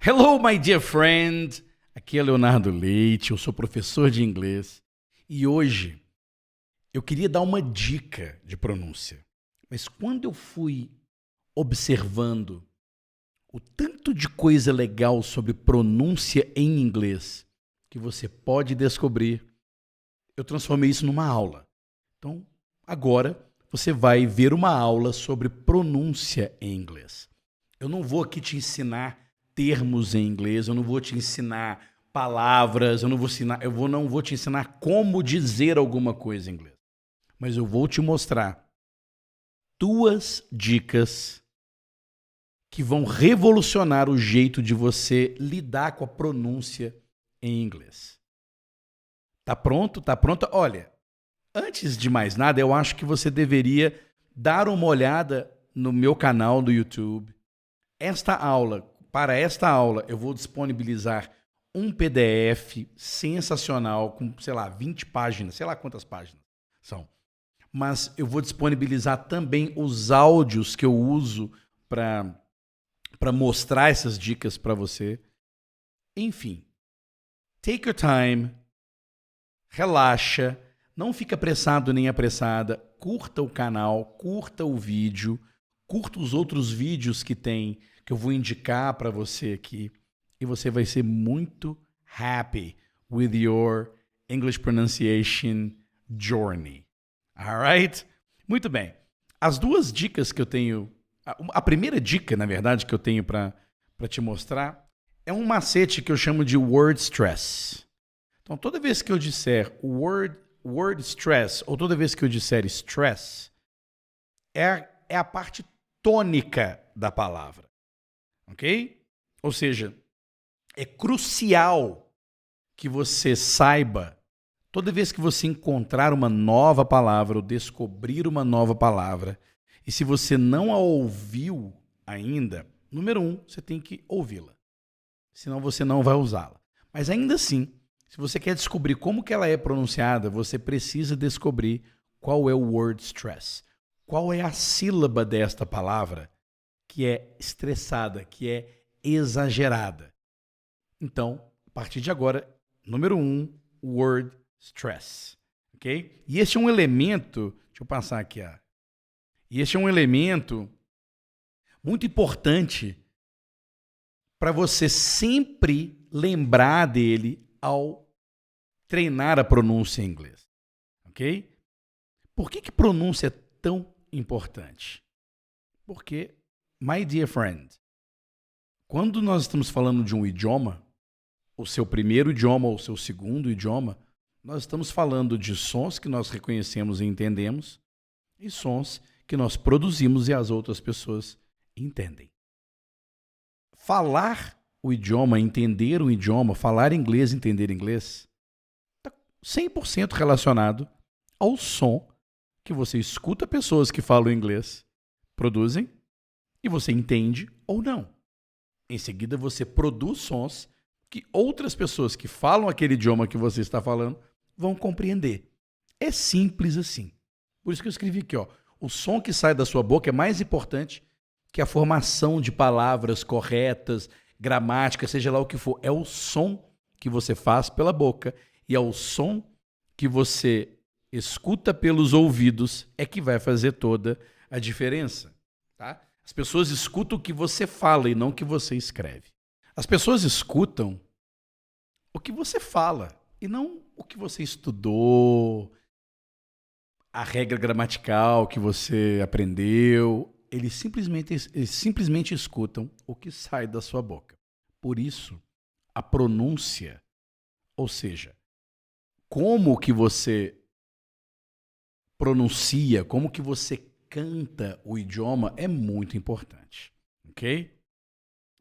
Hello, my dear friend! Aqui é Leonardo Leite, eu sou professor de inglês e hoje eu queria dar uma dica de pronúncia. Mas quando eu fui observando o tanto de coisa legal sobre pronúncia em inglês que você pode descobrir, eu transformei isso numa aula. Então, agora você vai ver uma aula sobre pronúncia em inglês. Eu não vou aqui te ensinar termos em inglês, eu não vou te ensinar palavras, eu não vou te ensinar como dizer alguma coisa em inglês. Mas eu vou te mostrar 2 dicas que vão revolucionar o jeito de você lidar com a pronúncia em inglês. Tá pronto? Tá pronta? Olha, antes de mais nada, eu acho que você deveria dar uma olhada no meu canal do YouTube. Para esta aula, eu vou disponibilizar um PDF sensacional com, 20 páginas, sei lá quantas páginas são. Mas eu vou disponibilizar também os áudios que eu uso para mostrar essas dicas para você. Enfim, take your time, relaxa, não fica apressado nem apressada, curta o canal, curta o vídeo, curta os outros vídeos que tem, que eu vou indicar para você aqui, e você vai ser muito happy with your English pronunciation journey. Alright? Muito bem. As 2 dicas que eu tenho, a primeira dica, na verdade, que eu tenho para te mostrar, é um macete que eu chamo de word stress. Então, toda vez que eu disser word stress, ou toda vez que eu disser stress, é a parte tônica da palavra. Ok? Ou seja, é crucial que você saiba, toda vez que você encontrar uma nova palavra ou descobrir uma nova palavra, e se você não a ouviu ainda, número 1, você tem que ouvi-la. Senão você não vai usá-la. Mas ainda assim, se você quer descobrir como que ela é pronunciada, você precisa descobrir qual é o word stress. Qual é a sílaba desta palavra que é estressada, que é exagerada. Então, a partir de agora, número 1, word stress. Ok? E este é um elemento, deixa eu passar aqui, e este é um elemento muito importante para você sempre lembrar dele ao treinar a pronúncia em inglês. Ok? Por que pronúncia é tão importante? Porque, my dear friend, quando nós estamos falando de um idioma, o seu primeiro idioma ou o seu segundo idioma, nós estamos falando de sons que nós reconhecemos e entendemos e sons que nós produzimos e as outras pessoas entendem. Falar o idioma, entender o idioma, falar inglês, entender inglês, está 100% relacionado ao som que você escuta pessoas que falam inglês produzem e você entende ou não. Em seguida, você produz sons que outras pessoas que falam aquele idioma que você está falando vão compreender. É simples assim. Por isso que eu escrevi aqui, o som que sai da sua boca é mais importante que a formação de palavras corretas, gramática, seja lá o que for. É o som que você faz pela boca e é o som que você escuta pelos ouvidos é que vai fazer toda a diferença, tá? As pessoas escutam o que você fala e não o que você escreve. As pessoas escutam o que você fala e não o que você estudou, a regra gramatical que você aprendeu. Eles simplesmente escutam o que sai da sua boca. Por isso, a pronúncia, ou seja, como que você pronuncia, como que você canta o idioma é muito importante, ok?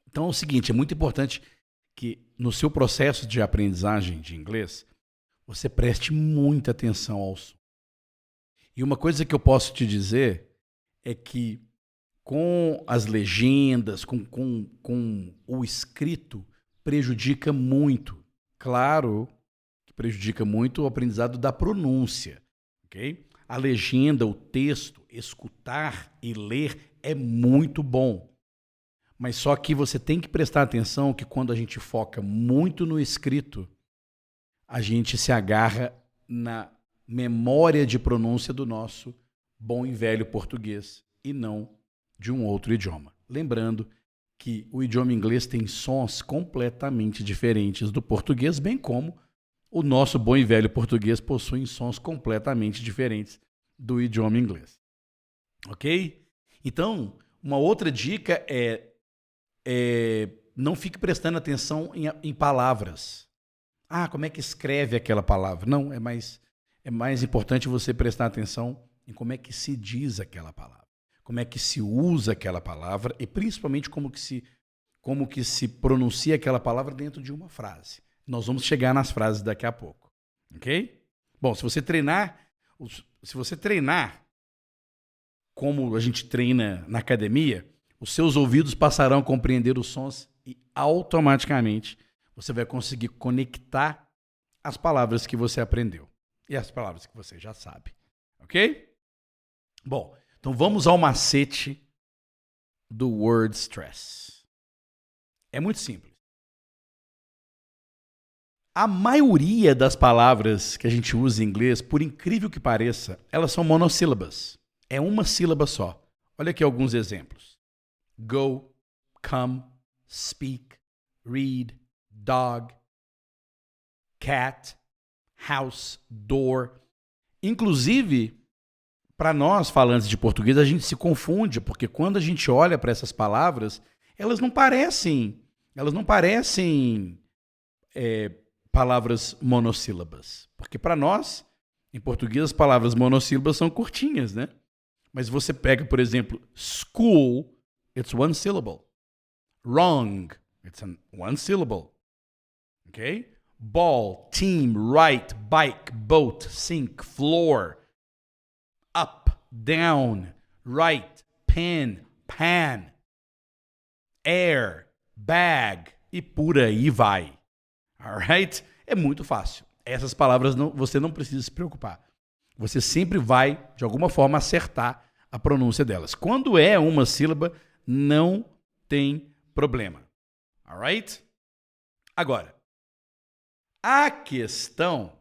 Então é o seguinte, é muito importante que no seu processo de aprendizagem de inglês, você preste muita atenção ao som. E uma coisa que eu posso te dizer é que com as legendas, com o escrito, prejudica muito. Claro que prejudica muito o aprendizado da pronúncia, ok? A legenda, o texto, escutar e ler é muito bom. Mas só que você tem que prestar atenção que quando a gente foca muito no escrito, a gente se agarra na memória de pronúncia do nosso bom e velho português e não de um outro idioma. Lembrando que o idioma inglês tem sons completamente diferentes do português, bem como o nosso bom e velho português possui sons completamente diferentes do idioma inglês. Ok? Então, uma outra dica é não fique prestando atenção em palavras. Ah, como é que escreve aquela palavra? Não, é mais importante você prestar atenção em como é que se diz aquela palavra, como é que se usa aquela palavra e principalmente como que se pronuncia aquela palavra dentro de uma frase. Nós vamos chegar nas frases daqui a pouco, ok? Bom, se você treinar como a gente treina na academia, os seus ouvidos passarão a compreender os sons e automaticamente você vai conseguir conectar as palavras que você aprendeu e as palavras que você já sabe, ok? Bom, então vamos ao macete do word stress. É muito simples. A maioria das palavras que a gente usa em inglês, por incrível que pareça, elas são monossílabas. É uma sílaba só. Olha aqui alguns exemplos. Go, come, speak, read, dog, cat, house, door. Inclusive, para nós falantes de português, a gente se confunde, porque quando a gente olha para essas palavras, elas não parecem palavras monossílabas. Porque para nós, em português, as palavras monossílabas são curtinhas, né? Mas você pega, por exemplo, school, it's one syllable. Wrong, it's one syllable. Okay? Ball, team, right, bike, boat, sink, floor, up, down, right, pen, pan, air, bag, e por aí vai. Alright? É muito fácil. Essas palavras você não precisa se preocupar. Você sempre vai, de alguma forma, acertar a pronúncia delas. Quando é uma sílaba, não tem problema. Alright? Agora, a questão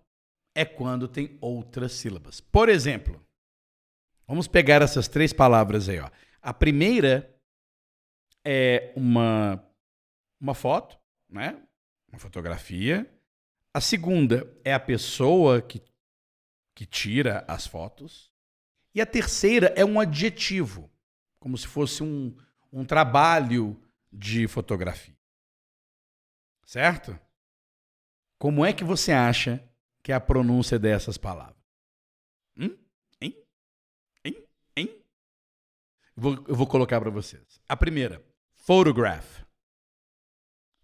é quando tem outras sílabas. Por exemplo, vamos pegar essas 3 palavras aí. Ó. A primeira é uma foto, né? Uma fotografia. A segunda é a pessoa que tira as fotos. E a terceira é um adjetivo, como se fosse um trabalho de fotografia. Certo? Como é que você acha que é a pronúncia dessas palavras? Hein? Eu vou colocar para vocês. A primeira, photograph.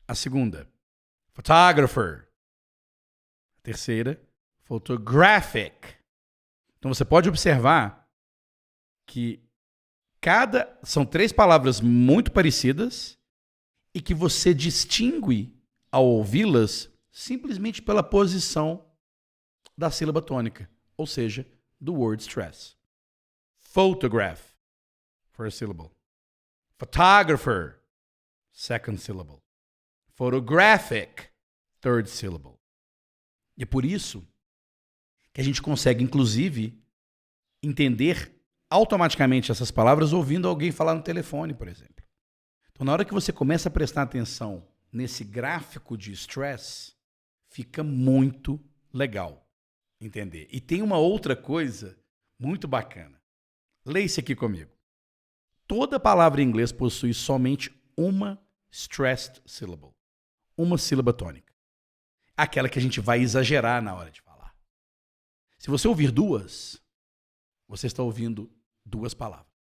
A segunda, photographer. A terceira, photographic. Então você pode observar que são 3 palavras muito parecidas e que você distingue ao ouvi-las simplesmente pela posição da sílaba tônica, ou seja, do word stress. Photograph, first syllable. Photographer, second syllable. Photographic, third syllable. E é por isso que a gente consegue, inclusive, entender automaticamente essas palavras ouvindo alguém falar no telefone, por exemplo. Então, na hora que você começa a prestar atenção nesse gráfico de stress, fica muito legal entender. E tem uma outra coisa muito bacana. Leia isso aqui comigo. Toda palavra em inglês possui somente uma stressed syllable. Uma sílaba tônica. Aquela que a gente vai exagerar na hora de falar. Se você ouvir 2, você está ouvindo 2 palavras.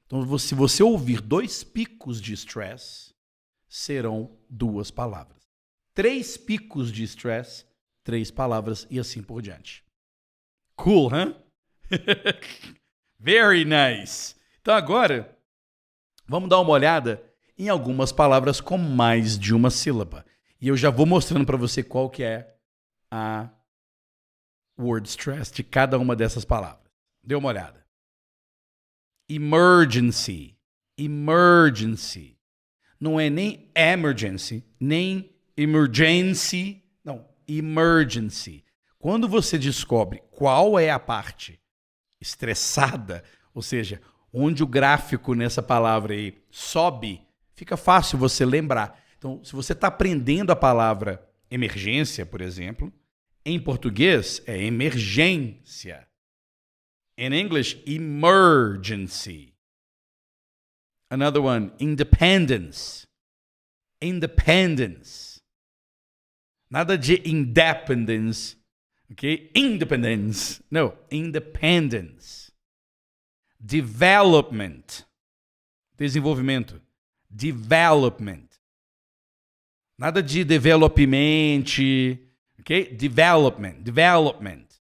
Então, se você ouvir 2 picos de stress, serão 2 palavras. 3 picos de stress, 3 palavras e assim por diante. Cool, huh? Very nice. Então agora, vamos dar uma olhada em algumas palavras com mais de uma sílaba. E eu já vou mostrando para você qual que é a word stress de cada uma dessas palavras. Dê uma olhada. Emergency. Emergency. não é nem emergency, nem emergency, não, emergency. Quando você descobre qual é a parte estressada, ou seja, onde o gráfico nessa palavra aí sobe, fica fácil você lembrar. Então, se você está aprendendo a palavra emergência, por exemplo, em português é emergência. In English, emergency. Another one, independence. Independence. Nada de independence, ok? Independence. No, independence. Development. Desenvolvimento. Development. Nada de development, ok? Development. Development.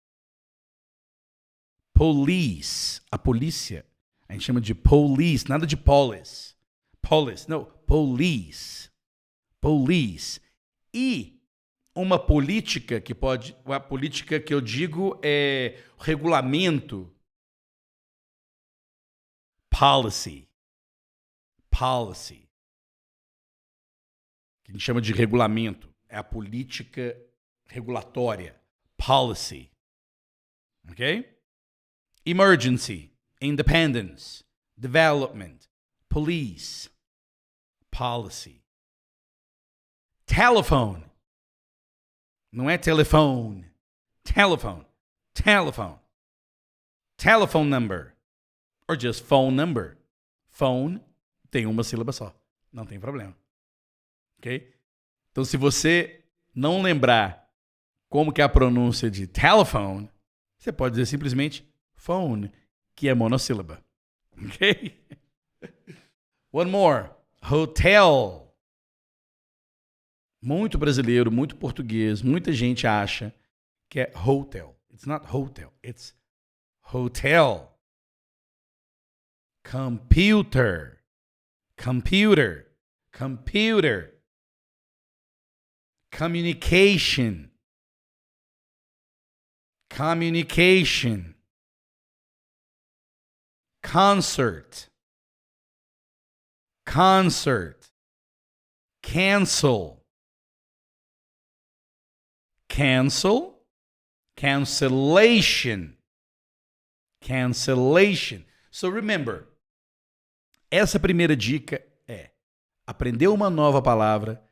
Police. A polícia. A gente chama de police, nada de police. Police, não, police. Police. E uma política que pode, a política que eu digo é regulamento. Policy. Policy. Que a gente chama de regulamento. É a política regulatória. Policy. Ok? Emergency. Independence, development, police, policy. Telephone. Não é telefone. Telephone. Telephone. Telephone number. Or just phone number. Phone tem uma sílaba só. Não tem problema. Ok? Então, se você não lembrar como que é a pronúncia de telephone, você pode dizer simplesmente phone, que é monossílaba. Ok? One more. Hotel. Muito brasileiro, muito português, muita gente acha que é hotel. It's not hotel, it's hotel. Computer. Computer. Computer. Communication. Communication. Concert. Concert. Cancel. Cancel. Cancellation. Cancellation. So remember, essa primeira dica é aprender uma nova palavra,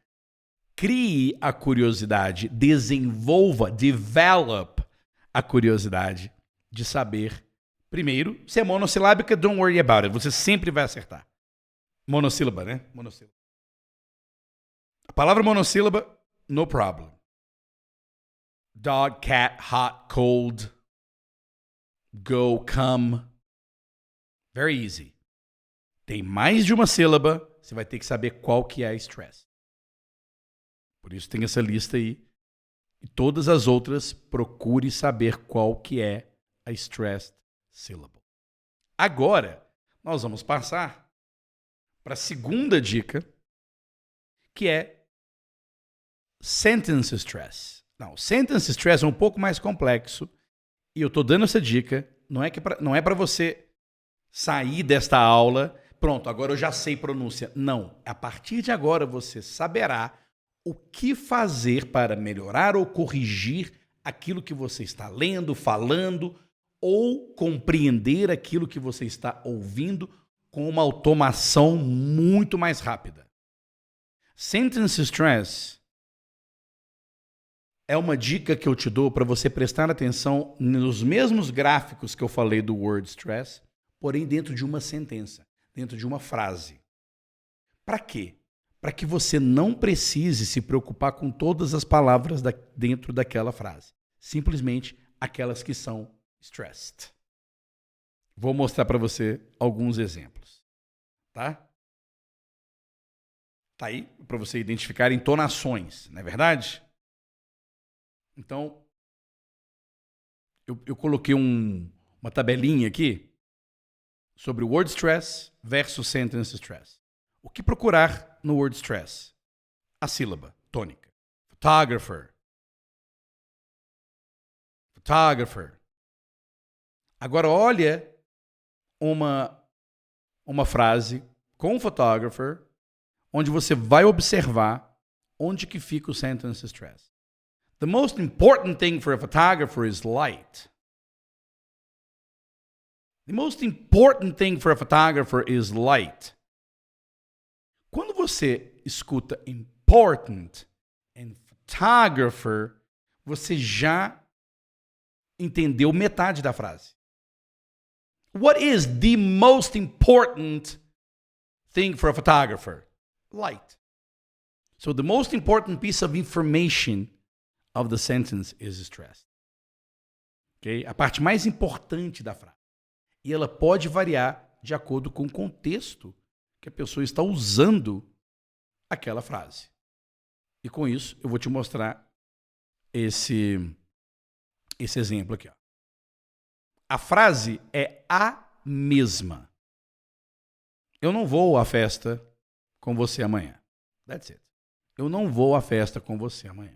crie a curiosidade, desenvolva, develop a curiosidade de saber. Primeiro, se é monossilábica, don't worry about it. Você sempre vai acertar. Monossílaba, né? Monossílaba. A palavra monossílaba, no problem. Dog, cat, hot, cold, go, come. Very easy. Tem mais de uma sílaba, você vai ter que saber qual que é a stress. Por isso tem essa lista aí. E todas as outras, procure saber qual que é a stressed syllable. Agora, nós vamos passar para a segunda dica, que é sentence stress. Não, sentence stress é um pouco mais complexo e eu estou dando essa dica, não é para você sair desta aula, pronto, agora eu já sei pronúncia. Não, a partir de agora você saberá o que fazer para melhorar ou corrigir aquilo que você está lendo, falando, ou compreender aquilo que você está ouvindo com uma automação muito mais rápida. Sentence stress é uma dica que eu te dou para você prestar atenção nos mesmos gráficos que eu falei do word stress, porém dentro de uma sentença, dentro de uma frase. Para quê? Para que você não precise se preocupar com todas as palavras dentro daquela frase. Simplesmente aquelas que são stressed. Vou mostrar para você alguns exemplos. Tá? Tá aí para você identificar entonações, não é verdade? Então, eu coloquei uma tabelinha aqui sobre o word stress versus sentence stress. O que procurar no word stress? A sílaba tônica. Photographer. Photographer. Agora olha uma frase com photographer, onde você vai observar onde que fica o sentence stress. The most important thing for a photographer is light. The most important thing for a photographer is light. Quando você escuta important and photographer, você já entendeu metade da frase. What is the most important thing for a photographer? Light. So the most important piece of information of the sentence is stressed. Okay? A parte mais importante da frase. E ela pode variar de acordo com o contexto que a pessoa está usando aquela frase. E com isso, eu vou te mostrar esse exemplo aqui. Ó. A frase é a mesma. Eu não vou à festa com você amanhã. That's it. Eu não vou à festa com você amanhã.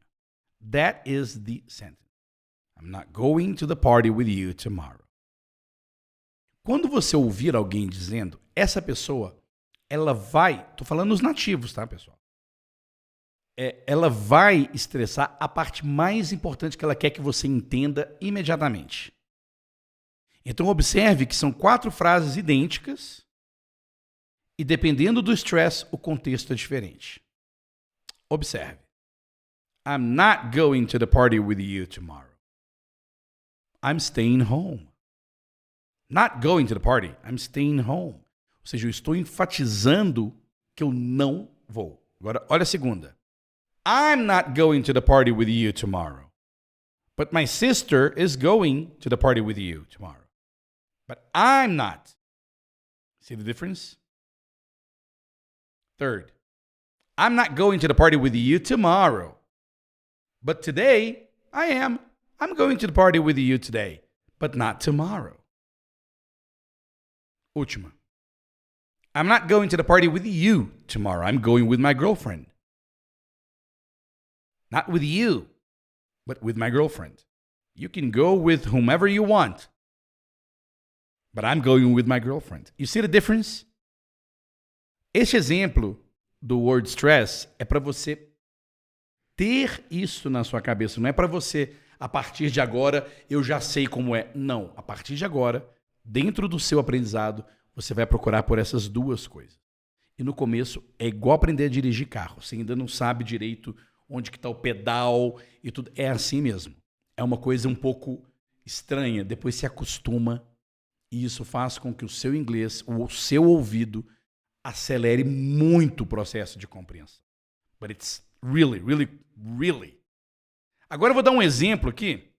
That is the sentence. I'm not going to the party with you tomorrow. Quando você ouvir alguém dizendo, essa pessoa, ela vai... Tô falando nos nativos, tá, pessoal? Ela vai estressar a parte mais importante que ela quer que você entenda imediatamente. Então, observe que são 4 frases idênticas e, dependendo do stress, o contexto é diferente. Observe. I'm not going to the party with you tomorrow. I'm staying home. Not going to the party, I'm staying home. Ou seja, eu estou enfatizando que eu não vou. Agora, olha a segunda. I'm not going to the party with you tomorrow. But my sister is going to the party with you tomorrow. But I'm not. See the difference? Third, I'm not going to the party with you tomorrow. But today, I am. I'm going to the party with you today, but not tomorrow. Última. I'm not going to the party with you tomorrow. I'm going with my girlfriend. Not with you, but with my girlfriend. You can go with whomever you want, but I'm going with my girlfriend. You see the difference? Este exemplo do word stress é para você ter isso na sua cabeça. Não é para você, a partir de agora, eu já sei como é. Não, a partir de agora, dentro do seu aprendizado, você vai procurar por essas duas coisas. E no começo, é igual aprender a dirigir carro. Você ainda não sabe direito onde que está o pedal e tudo. É assim mesmo. É uma coisa um pouco estranha. Depois se acostuma e isso faz com que o seu inglês, o seu ouvido, acelere muito o processo de compreensão. But it's really, really, really. Agora eu vou dar um exemplo aqui.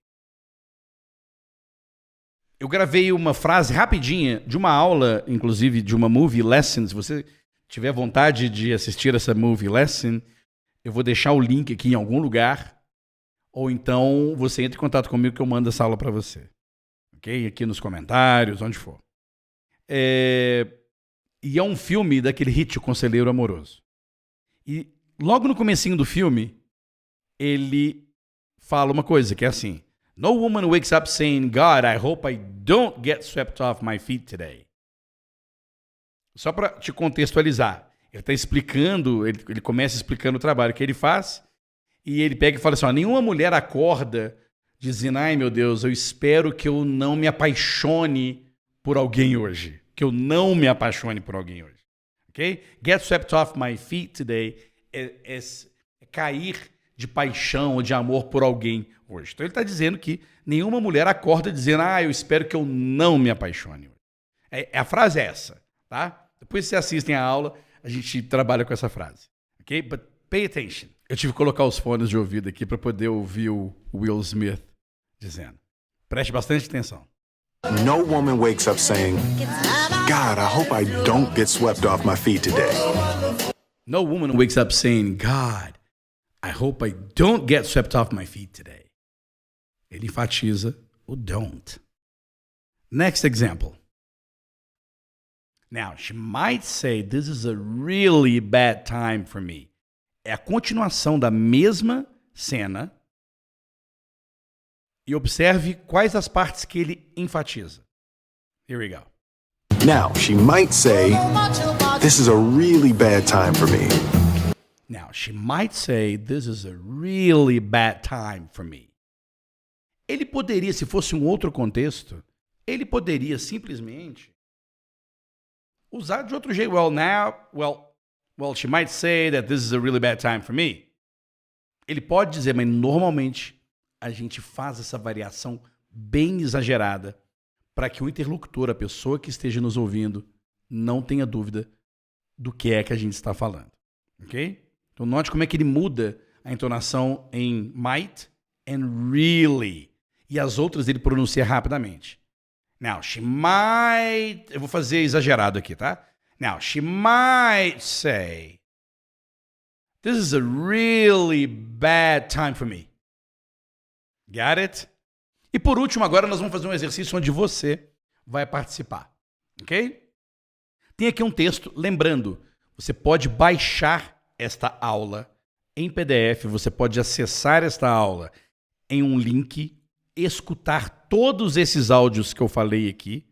Eu gravei uma frase rapidinha de uma aula, inclusive de uma movie lesson. Se você tiver vontade de assistir essa movie lesson, eu vou deixar o link aqui em algum lugar. Ou então você entra em contato comigo que eu mando essa aula para você. Ok? Aqui nos comentários, onde for. E é um filme daquele hit, O Conselheiro Amoroso. E logo no comecinho do filme, ele fala uma coisa que é assim: No woman wakes up saying, God, I hope I don't get swept off my feet today. Só para te contextualizar. Ele está explicando, ele começa explicando o trabalho que ele faz, e ele pega e fala assim, nenhuma mulher acorda dizendo, ai meu Deus, eu espero que eu não me apaixone por alguém hoje. Que eu não me apaixone por alguém hoje. Ok? Get swept off my feet today é cair de paixão ou de amor por alguém hoje. Então ele está dizendo que nenhuma mulher acorda dizendo, eu espero que eu não me apaixone hoje. A frase é essa, tá? Depois vocês assistem a aula, a gente trabalha com essa frase. Ok? But pay attention. Eu tive que colocar os fones de ouvido aqui para poder ouvir o Will Smith dizendo. Preste bastante atenção. No woman wakes up saying, God, I hope I don't get swept off my feet today. No woman wakes up saying, God, I hope I don't get swept off my feet today. Ele enfatiza o don't. Next example. Now, she might say, this is a really bad time for me. É a continuação da mesma cena. E observe quais as partes que ele enfatiza. Here we go. Now, she might say, this is a really bad time for me. Now, she might say, this is a really bad time for me. Ele poderia, se fosse um outro contexto, ele poderia simplesmente usar de outro jeito. Well, she might say that this is a really bad time for me. Ele pode dizer, mas normalmente a gente faz essa variação bem exagerada para que o interlocutor, a pessoa que esteja nos ouvindo, não tenha dúvida do que é que a gente está falando. Ok? Então note como é que ele muda a entonação em might and really. E as outras ele pronuncia rapidamente. Now, she might... Eu vou fazer exagerado aqui, tá? Now, she might say, this is a really bad time for me. Got it? E por último, agora nós vamos fazer um exercício onde você vai participar. Ok? Tem aqui um texto, lembrando, você pode baixar esta aula em PDF, você pode acessar esta aula em um link, escutar todos esses áudios que eu falei aqui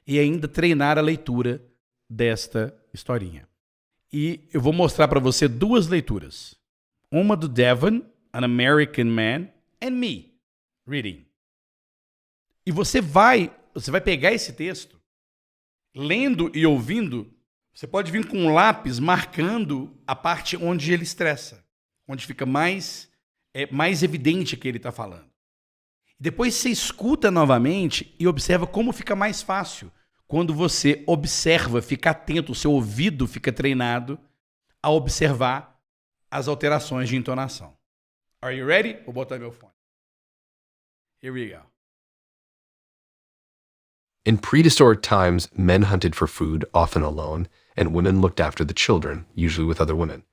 e ainda treinar a leitura desta historinha. E eu vou mostrar para você duas leituras. Uma do Devon, An American Man, and me, reading. E você vai pegar esse texto, lendo e ouvindo, você pode vir com um lápis marcando a parte onde ele estressa, onde fica mais evidente que ele está falando. Depois você escuta novamente e observa como fica mais fácil. Quando você observa, fica atento, o seu ouvido fica treinado a observar as alterações de entonação. Are you ready? Vou botar meu fone. Here we go. In prehistoric times, men hunted for food, often alone, and women looked after the children, usually with other women.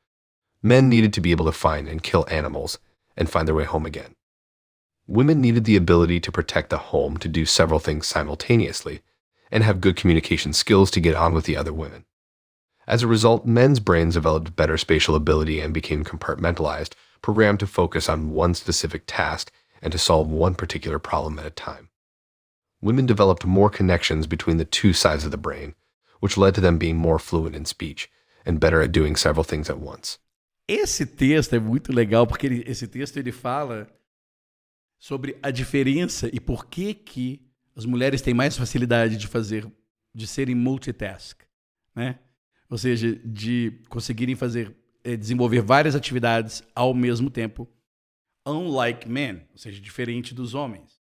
Men needed to be able to find and kill animals and find their way home again. Women needed the ability to protect the home, to do several things simultaneously, and have good communication skills to get on with the other women. As a result, men's brains developed better spatial ability and became compartmentalized, programmed to focus on one specific task and to solve one particular problem at a time. Women developed more connections between the two sides of the brain, which led to them being more fluent in speech and better at doing several things at once. Esse texto é muito legal porque esse texto ele fala sobre a diferença e por que as mulheres têm mais facilidade de serem multitask, né? Ou seja, de conseguirem desenvolver várias atividades ao mesmo tempo, unlike men, ou seja, diferente dos homens,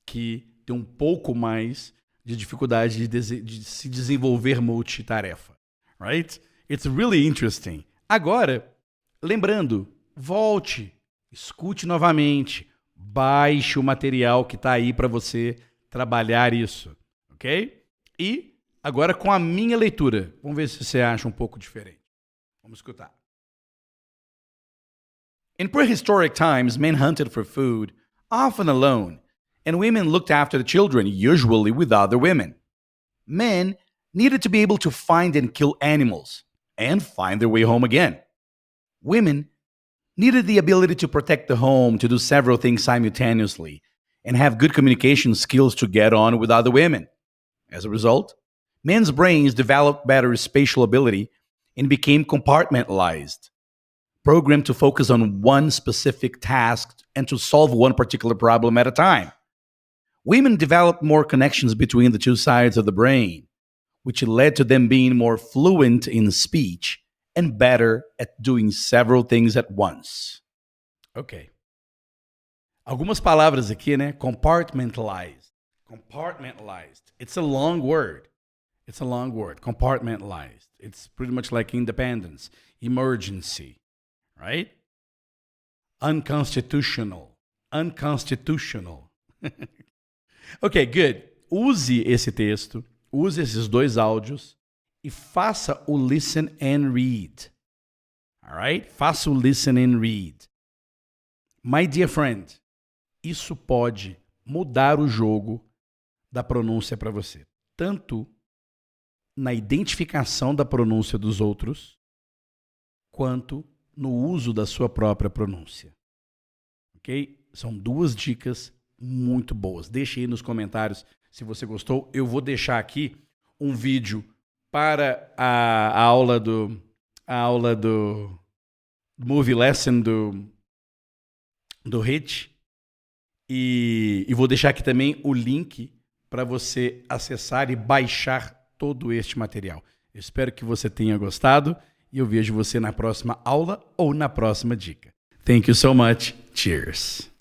que tem um pouco mais de dificuldade de se desenvolver multitarefa, right? It's really interesting. Agora, lembrando, volte, escute novamente, baixe o material que está aí para você trabalhar isso, ok? E agora com a minha leitura, vamos ver se você acha um pouco diferente. Vamos escutar. In prehistoric times, men hunted for food, often alone, and women looked after the children, usually with other women. Men needed to be able to find and kill animals and find their way home again. Women needed the ability to protect the home, to do several things simultaneously, and have good communication skills to get on with other women. As a result, men's brains developed better spatial ability and became compartmentalized, programmed to focus on one specific task and to solve one particular problem at a time. Women developed more connections between the two sides of the brain, which led to them being more fluent in speech and better at doing several things at once. Ok. Algumas palavras aqui, né? Compartmentalized. Compartmentalized. It's a long word. It's a long word. Compartmentalized. It's pretty much like independence, emergency, right? Unconstitutional. Unconstitutional. Ok, good. Use esse texto, use esses dois áudios e faça o listen and read. Alright? Faça o listen and read. My dear friend, isso pode mudar o jogo da pronúncia para você. Tanto na identificação da pronúncia dos outros, quanto no uso da sua própria pronúncia. Ok? São duas dicas muito boas. Deixe aí nos comentários se você gostou. Eu vou deixar aqui um vídeo para a aula do Movie Lesson do Hit. E vou deixar aqui também o link para você acessar e baixar todo este material. Eu espero que você tenha gostado e eu vejo você na próxima aula ou na próxima dica. Thank you so much. Cheers.